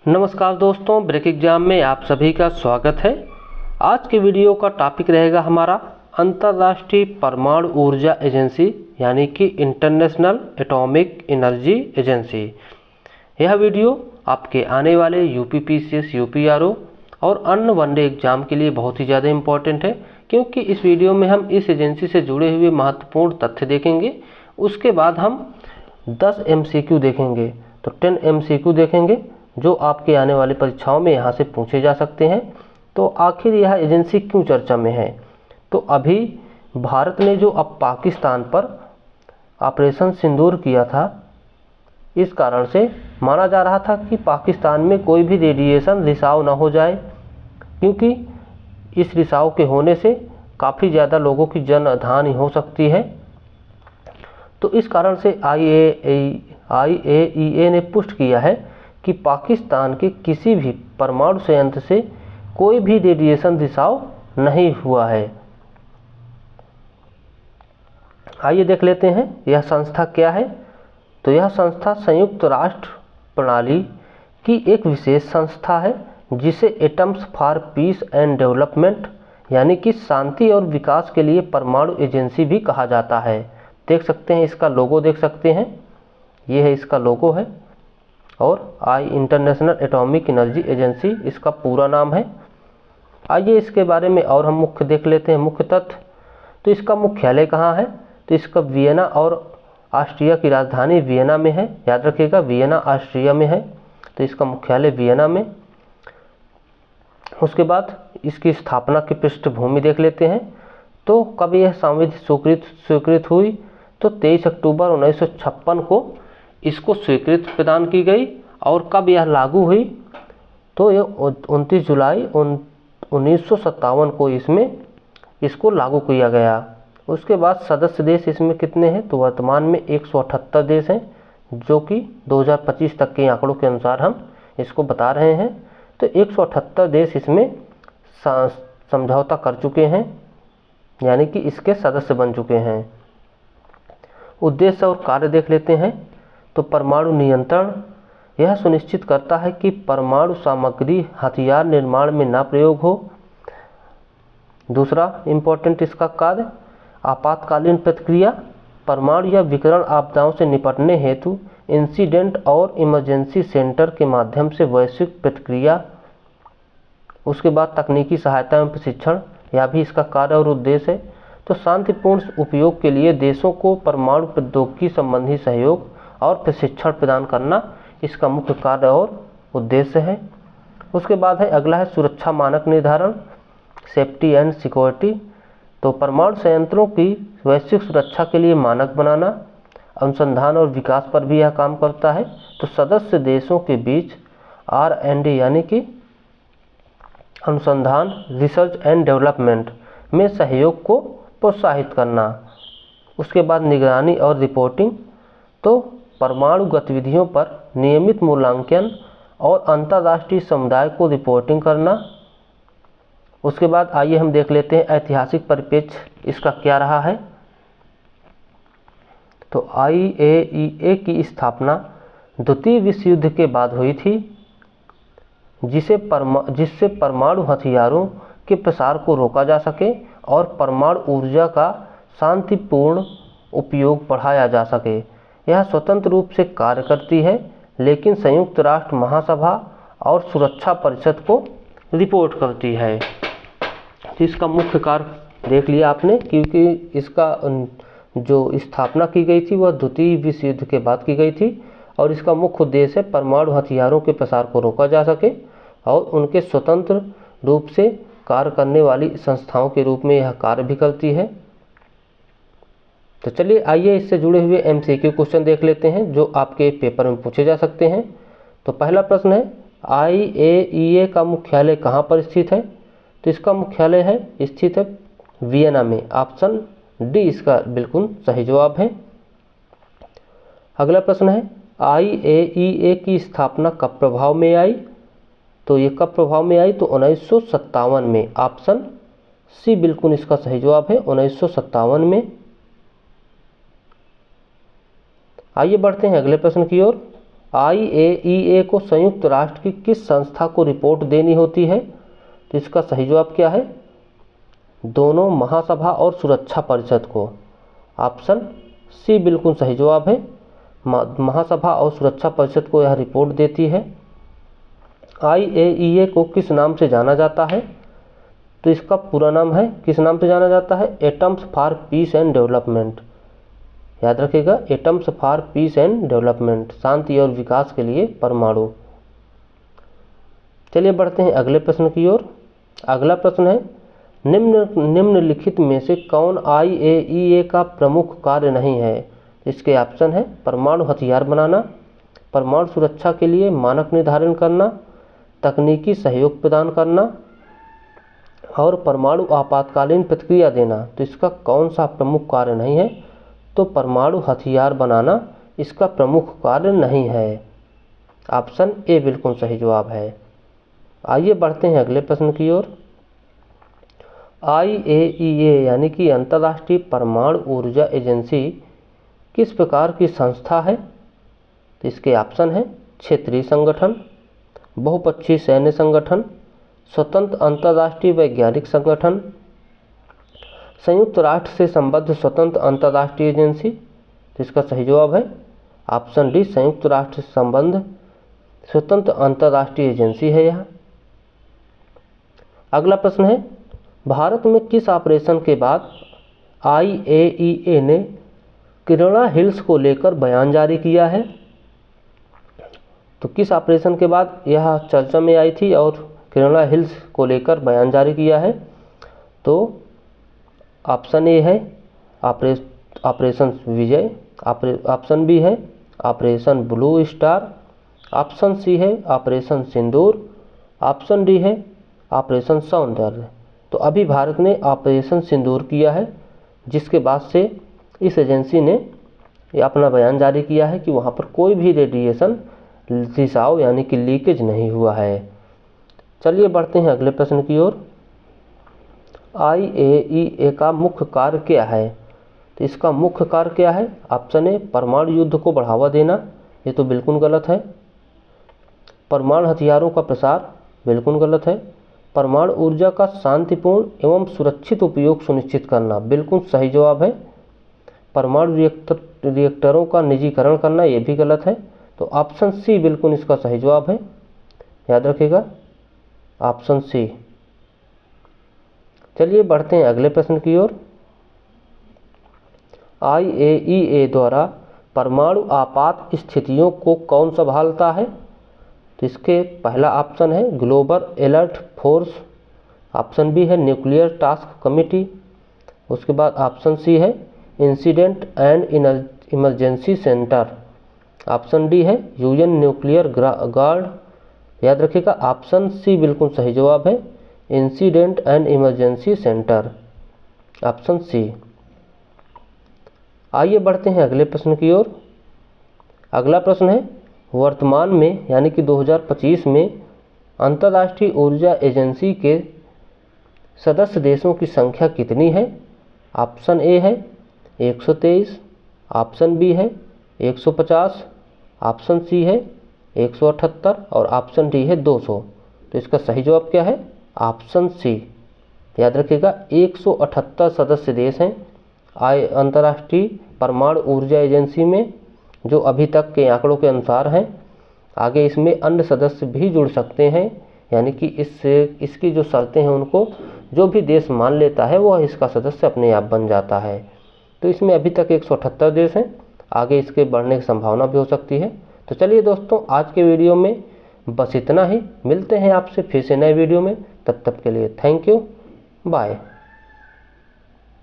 नमस्कार दोस्तों, break exam में आप सभी का स्वागत है। आज के वीडियो का टॉपिक रहेगा हमारा अंतर्राष्ट्रीय परमाणु ऊर्जा एजेंसी यानी कि इंटरनेशनल एटॉमिक एनर्जी एजेंसी। यह वीडियो आपके आने वाले यूपीपीसीएस, यूपीआरओ और अन्य वनडे एग्जाम के लिए बहुत ही ज़्यादा इम्पोर्टेंट है, क्योंकि इस वीडियो में हम इस एजेंसी से जुड़े हुए महत्वपूर्ण तथ्य देखेंगे। उसके बाद हम 10 MCQ देखेंगे, तो 10 MCQ देखेंगे जो आपके आने वाली परीक्षाओं में यहाँ से पूछे जा सकते हैं। तो आखिर यह एजेंसी क्यों चर्चा में है? तो अभी भारत ने जो अब पाकिस्तान पर ऑपरेशन सिंदूर किया था, इस कारण से माना जा रहा था कि पाकिस्तान में कोई भी रेडिएशन रिसाव ना हो जाए, क्योंकि इस रिसाव के होने से काफ़ी ज़्यादा लोगों की जान हानि हो सकती है। तो इस कारण से IAEA ने पुष्टि किया है कि पाकिस्तान के किसी भी परमाणु संयंत्र से कोई भी रेडिएशन रिसाव नहीं हुआ है। आइए देख लेते हैं यह संस्था क्या है। तो यह संस्था संयुक्त राष्ट्र प्रणाली की एक विशेष संस्था है, जिसे atoms for peace and development यानी कि शांति और विकास के लिए परमाणु एजेंसी भी कहा जाता है। देख सकते हैं, इसका लोगो देख सकते हैं, ये है इसका लोगो है। और इंटरनेशनल एटॉमिक एनर्जी एजेंसी इसका पूरा नाम है। आइए इसके बारे में और हम मुख्य देख लेते हैं, मुख्य तथ्य। तो इसका मुख्यालय कहाँ है? तो इसका वियना और ऑस्ट्रिया की राजधानी वियना में है। याद रखिएगा, वियना ऑस्ट्रिया में है, तो इसका मुख्यालय वियना में। उसके बाद इसकी स्थापना की पृष्ठभूमि देख लेते हैं। तो कब यह संविधि स्वीकृत हुई? तो 23 अक्टूबर 1956 को इसको स्वीकृति प्रदान की गई। और कब यह लागू हुई? तो यह 29 जुलाई 1957 को इसको लागू किया गया। उसके बाद सदस्य देश इसमें कितने हैं? तो वर्तमान में 178 देश हैं, जो कि 2025 तक के आंकड़ों के अनुसार हम इसको बता रहे हैं। तो 178 देश इसमें समझौता कर चुके हैं, यानी कि इसके सदस्य बन चुके हैं। उद्देश्य और कार्य देख लेते हैं। तो परमाणु नियंत्रण, यह सुनिश्चित करता है कि परमाणु सामग्री हथियार निर्माण में ना प्रयोग हो। दूसरा इम्पोर्टेंट इसका कार्य, आपातकालीन प्रतिक्रिया, परमाणु या विकिरण आपदाओं से निपटने हेतु इंसिडेंट और इमरजेंसी सेंटर के माध्यम से वैश्विक प्रतिक्रिया। उसके बाद तकनीकी सहायता एवं प्रशिक्षण, यह भी इसका कार्य और उद्देश्य है। तो शांतिपूर्ण उपयोग के लिए देशों को परमाणु प्रौद्योगिकी संबंधी सहयोग और प्रशिक्षण प्रदान करना इसका मुख्य कार्य और उद्देश्य है। उसके बाद है अगला है सुरक्षा मानक निर्धारण, सेफ्टी एंड सिक्योरिटी। तो परमाणु संयंत्रों की वैश्विक सुरक्षा के लिए मानक बनाना, अनुसंधान और विकास पर भी यह काम करता है। तो सदस्य देशों के बीच R&D यानी कि अनुसंधान, रिसर्च एंड डेवलपमेंट में सहयोग को प्रोत्साहित करना। उसके बाद निगरानी और रिपोर्टिंग, तो परमाणु गतिविधियों पर नियमित मूल्यांकन और अंतर्राष्ट्रीय समुदाय को रिपोर्टिंग करना। उसके बाद आइए हम देख लेते हैं ऐतिहासिक परिप्रेक्ष्य इसका क्या रहा है। तो IAEA की स्थापना द्वितीय विश्व युद्ध के बाद हुई थी, जिससे परमाणु हथियारों के प्रसार को रोका जा सके और परमाणु ऊर्जा का शांतिपूर्ण उपयोग बढ़ाया जा सके। यह स्वतंत्र रूप से कार्य करती है, लेकिन संयुक्त राष्ट्र महासभा और सुरक्षा परिषद को रिपोर्ट करती है। तो इसका मुख्य कार्य देख लिया आपने, क्योंकि इसका जो स्थापना की गई थी वह द्वितीय विश्व युद्ध के बाद की गई थी। और इसका मुख्य उद्देश्य है परमाणु हथियारों के प्रसार को रोका जा सके और उनके स्वतंत्र रूप से कार्य करने वाली संस्थाओं के रूप में यह कार्य भी करती है। तो चलिए आइए इससे जुड़े हुए MCQ क्वेश्चन देख लेते हैं, जो आपके पेपर में पूछे जा सकते हैं। तो पहला प्रश्न है, IAEA का मुख्यालय कहाँ पर स्थित है? तो इसका मुख्यालय स्थित है वियना में। ऑप्शन डी इसका बिल्कुल सही जवाब है। अगला प्रश्न है, IAEA की स्थापना कब प्रभाव में आई? तो ये कब प्रभाव में आई? तो 1957 में। ऑप्शन सी बिल्कुल इसका सही जवाब है, 1957 में। आइए बढ़ते हैं अगले प्रश्न की ओर। IAEA को संयुक्त राष्ट्र की किस संस्था को रिपोर्ट देनी होती है? तो इसका सही जवाब क्या है? दोनों महासभा और सुरक्षा परिषद को। ऑप्शन सी बिल्कुल सही जवाब है। महासभा और सुरक्षा परिषद को यह रिपोर्ट देती है। IAEA को किस नाम से जाना जाता है? तो इसका पूरा नाम है, किस नाम से जाना जाता है? Atoms for peace and development. याद रखिएगा, atoms for peace and development, शांति और विकास के लिए परमाणु। चलिए बढ़ते हैं अगले प्रश्न की ओर। अगला प्रश्न है, निम्नलिखित में से कौन IAEA का प्रमुख कार्य नहीं है? इसके ऑप्शन है परमाणु हथियार बनाना, परमाणु सुरक्षा के लिए मानक निर्धारण करना, तकनीकी सहयोग प्रदान करना और परमाणु आपातकालीन प्रतिक्रिया देना। तो इसका कौन सा प्रमुख कार्य नहीं है? तो परमाणु हथियार बनाना इसका प्रमुख कार्य नहीं है। ऑप्शन ए बिल्कुल सही जवाब है। आइए बढ़ते हैं अगले प्रश्न की ओर। IAEA यानी कि अंतर्राष्ट्रीय परमाणु ऊर्जा एजेंसी किस प्रकार की संस्था है? तो इसके ऑप्शन है क्षेत्रीय संगठन, बहुपक्षीय सैन्य संगठन, स्वतंत्र अंतर्राष्ट्रीय वैज्ञानिक संगठन, संयुक्त राष्ट्र से संबद्ध स्वतंत्र अंतर्राष्ट्रीय एजेंसी। तो इसका सही जवाब है ऑप्शन डी, संयुक्त राष्ट्र से संबद्ध स्वतंत्र अंतर्राष्ट्रीय एजेंसी है यह। अगला प्रश्न है, भारत में किस ऑपरेशन के बाद IAEA ने किरणा हिल्स को लेकर बयान जारी किया है? तो किस ऑपरेशन के बाद यह चर्चा में आई थी और किरणा हिल्स को लेकर बयान जारी किया है? तो ऑप्शन ए है ऑपरेशन विजय, ऑप्शन बी है operation blue star, option C है ऑपरेशन सिंदूर, ऑप्शन डी है ऑपरेशन सौंदर्य। तो अभी भारत ने ऑपरेशन सिंदूर किया है, जिसके बाद से इस एजेंसी ने ये अपना बयान जारी किया है कि वहाँ पर कोई भी रेडिएशन रिसाव यानी कि लीकेज नहीं हुआ है। चलिए बढ़ते हैं अगले प्रश्न की ओर। IAEA का मुख्य कार्य क्या है? तो इसका मुख्य कार्य क्या है? ऑप्शन ए परमाणु युद्ध को बढ़ावा देना, ये तो बिल्कुल गलत है। परमाणु हथियारों का प्रसार, बिल्कुल गलत है। परमाणु ऊर्जा का शांतिपूर्ण एवं सुरक्षित उपयोग सुनिश्चित करना, बिल्कुल सही जवाब है। परमाणु रिएक्टरों का निजीकरण करना, ये भी गलत है। तो ऑप्शन सी बिल्कुल इसका सही जवाब है। याद रखिएगा ऑप्शन सी। चलिए बढ़ते हैं अगले प्रश्न की ओर। IAEA द्वारा परमाणु आपात स्थितियों को कौन संभालता है? तो इसके पहला ऑप्शन है global alert force, option B है न्यूक्लियर टास्क कमिटी, उसके बाद ऑप्शन सी है incident and emergency centre, option D है UN न्यूक्लियर गार्ड। याद रखिएगा ऑप्शन सी बिल्कुल सही जवाब है, incident and emergency centre, option C. आइए बढ़ते हैं अगले प्रश्न की ओर। अगला प्रश्न है, वर्तमान में यानी कि 2025 में अंतर्राष्ट्रीय ऊर्जा एजेंसी के सदस्य देशों की संख्या कितनी है? ऑप्शन ए है 123, ऑप्शन बी है 150, ऑप्शन सी है 178 और ऑप्शन डी है 200। तो इसका सही जवाब क्या है? Option C. याद रखिएगा 178 सदस्य देश हैं अंतर्राष्ट्रीय परमाणु ऊर्जा एजेंसी में, जो अभी तक के आंकड़ों के अनुसार हैं। आगे इसमें अन्य सदस्य भी जुड़ सकते हैं, यानी कि इसकी जो शर्तें हैं उनको जो भी देश मान लेता है वह इसका सदस्य अपने आप बन जाता है। तो इसमें अभी तक 178 देश हैं, आगे इसके बढ़ने की संभावना भी हो सकती है। तो चलिए दोस्तों, आज के वीडियो में बस इतना ही। मिलते हैं आपसे फिर से नए वीडियो में, तब तक के लिए थैंक यू, बाय।